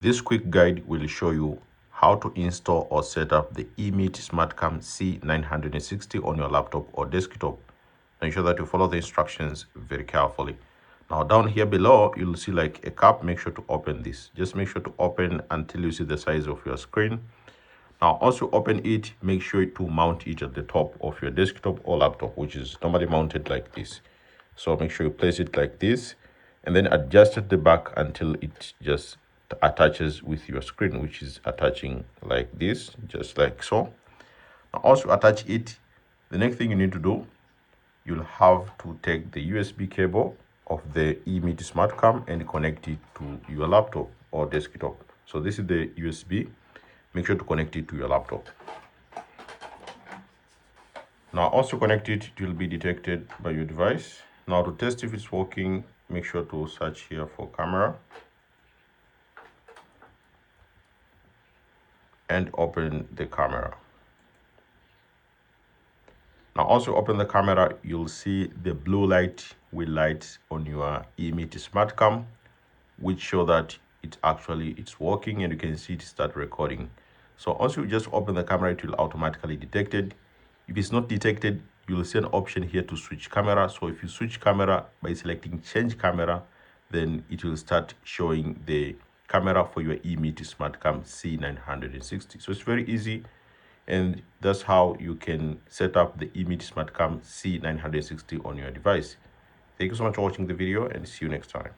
This quick guide will show you how to install or set up the EMEET SmartCam C960 on your laptop or desktop. Ensure that you follow the instructions very carefully. Now down here below, you'll see like a cap. Make sure to open this. Just make sure to open until you see the size of your screen. Now once you open it, make sure to mount it at the top of your desktop or laptop, which is normally mounted like this. So make sure you place it like this and then adjust at the back until it just attaches with your screen, which is attaching like this, just like so. Now also attach it. The next thing you need to do, you'll have to take the USB cable of the EMEET SmartCam and connect it to your laptop or desktop. So this is the USB. Make sure to connect it to your laptop. Now also connect it, it will be detected by your device. Now to test if it's working, make sure to search here for camera and open the camera. Now also open the camera, you'll see the blue light will light on your EMEET SmartCam, which show that it's working, and you can see it start recording. So once you just open the camera, it will automatically detect it. If it's not detected, you'll see an option here to switch camera. So if you switch camera by selecting change camera, then it will start showing the camera for your EMEET SmartCam C960. So it's very easy, and that's how you can set up the EMEET SmartCam C960 on your device. Thank you so much for watching the video, and see you next time.